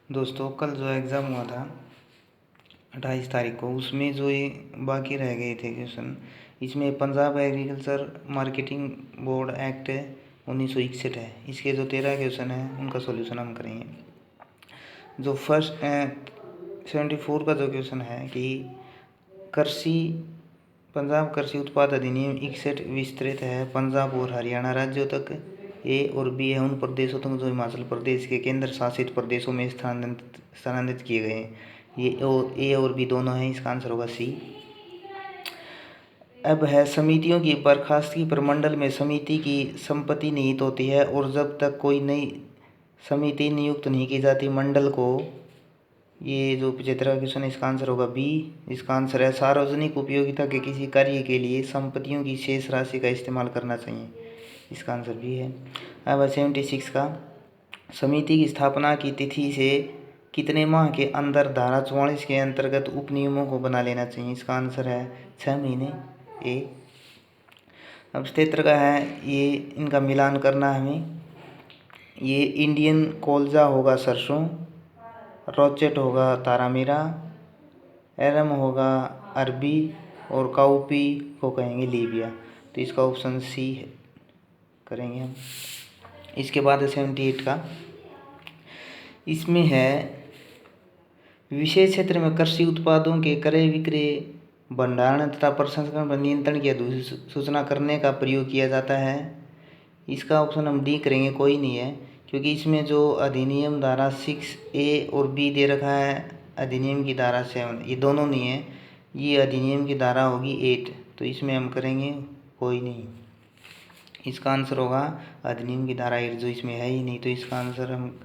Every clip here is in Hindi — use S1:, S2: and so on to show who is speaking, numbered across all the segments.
S1: दोस्तों कल जो एग्ज़ाम हुआ था 28 तारीख को, उसमें जो ये बाकी रह गए थे क्वेश्चन, इसमें Punjab agriculture marketing board act 1961 है। इसके जो 13 क्वेश्चन हैं उनका सॉल्यूशन हम करेंगे। जो फर्स्ट 74 का जो क्वेश्चन है कि कृषि पंजाब कृषि उत्पाद अधिनियम 61 विस्तृत है पंजाब और हरियाणा राज्यों तक। ए और बी है उन प्रदेशों तक जो हिमाचल प्रदेश के केंद्र शासित प्रदेशों में स्थानांतरित किए गए हैं। ये ए और बी दोनों हैं, इसका आंसर होगा सी। अब है समितियों की बर्खास्तगी पर मंडल में समिति की संपत्ति निहित होती है और जब तक कोई नई समिति नियुक्त नहीं की जाती मंडल को, ये जो 75 क्वेश्चन है इसका आंसर होगा बी। इसका आंसर है सार्वजनिक उपयोगिता के किसी कार्य के लिए संपत्तियों की शेष राशि का इस्तेमाल करना चाहिए, इसका आंसर भी है। अब 76 का समिति की स्थापना की तिथि से कितने माह के अंदर धारा 44 के अंतर्गत उप नियमों को बना लेना चाहिए, इसका आंसर है 6 महीने ए। अब 77 का है, ये इनका मिलान करना है हमें। ये इंडियन कोलजा होगा सरसों, रोचेट होगा तारामीरा, एरम होगा अरबी और काउपी को कहेंगे लीबिया, तो इसका ऑप्शन सी करेंगे हम। इसके बाद 78 का, इसमें है विशेष क्षेत्र में कृषि उत्पादों के क्रय विक्रय भंडारण तथा प्रसंस्करण पर नियंत्रण की अधिसूचना करने का प्रयोग किया जाता है। इसका ऑप्शन हम डी करेंगे, कोई नहीं है, क्योंकि इसमें जो अधिनियम धारा 6A और बी दे रखा है, अधिनियम की धारा 7, ये दोनों नहीं है, ये अधिनियम की धारा होगी 8, तो इसमें हम करेंगे कोई नहीं। इसका आंसर होगा अधिनियम की धारा 8, जो इसमें है ही नहीं, तो इसका आंसर हम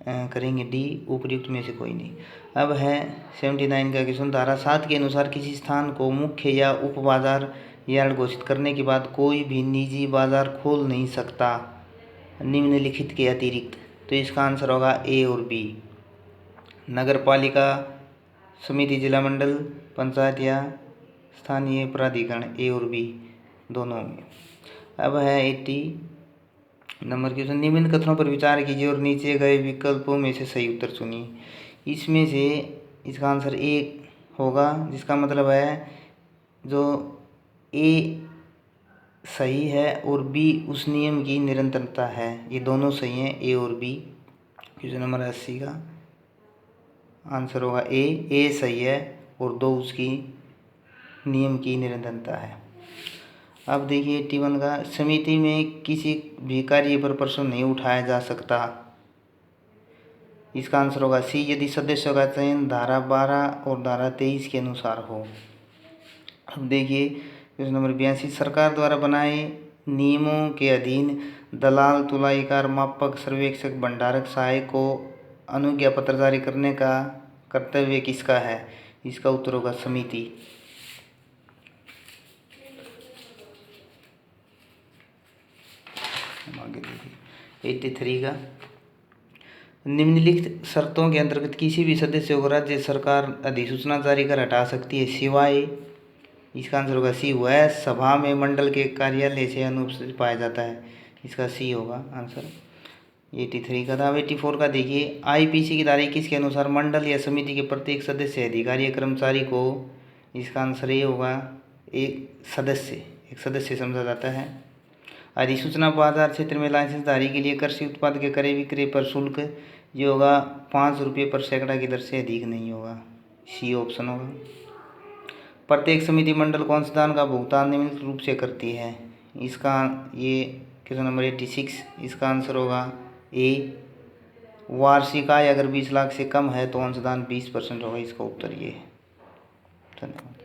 S1: करेंगे डी, उपयुक्त में से कोई नहीं। अब है 79 का क्वेश्चन, धारा 7 के अनुसार किसी स्थान को मुख्य या उप बाजार यार्ड घोषित करने के बाद कोई भी निजी बाजार खोल नहीं सकता निम्नलिखित के अतिरिक्त, तो इसका आंसर होगा ए और बी। नगर पालिका समिति, जिला मंडल, पंचायत या स्थानीय प्राधिकरण, ए और बी दोनों में। अब है 80 नंबर क्वेश्चन, निम्न कथनों पर विचार कीजिए और नीचे गए विकल्पों में से सही उत्तर चुनिए। इसमें से इसका आंसर ए होगा, जिसका मतलब है जो ए सही है और बी उस नियम की निरंतरता है, ये दोनों सही हैं, ए और बी। क्वेश्चन नंबर 80 का आंसर होगा ए सही है और 2 उसकी नियम की निरंतरता है। अब देखिए 81 का, समिति में किसी भी कार्य पर प्रश्न नहीं उठाया जा सकता, इसका आंसर होगा सी, यदि सदस्यों का चयन धारा 12 और धारा 23 के अनुसार हो। अब देखिए क्वेश्चन नंबर 82, सरकार द्वारा बनाए नियमों के अधीन दलाल, तुलाईकार, मापक, सर्वेक्षक, भंडारक, सहायक को अनुज्ञा पत्र जारी करने का कर्तव्य किसका है, इसका उत्तर होगा समिति। आगे देखिए 83 का, निम्नलिखित शर्तों के अंतर्गत किसी भी सदस्य को राज्य सरकार अधिसूचना जारी कर हटा सकती है सिवाय, इसका आंसर होगा सी, वह सभा में मंडल के कार्यालय से अनुपस्थित पाया जाता है, इसका सी होगा आंसर। 83 का था। 84 का देखिए, आईपीसी की धारा 21 के अनुसार मंडल या समिति के प्रत्येक सदस्य, अधिकारी या कर्मचारी को, इसका आंसर ये होगा एक सदस्य समझा जाता है। अधिसूचना बाजार क्षेत्र में लाइसेंसधारी के लिए कृषि उत्पाद के क्रय विक्रय पर शुल्क ये होगा 5 रुपये पर सैकड़ा की दर से अधिक नहीं होगा, सी ऑप्शन होगा। प्रत्येक समिति मंडल को अंशदान का भुगतान निम्नलिखित रूप से करती है, इसका ये क्वेश्चन नंबर 86, इसका आंसर होगा ए, वार्षिक आय अगर 20 लाख से कम है तो अंशदान 20% होगा, इसका उत्तर ये है। धन्यवाद।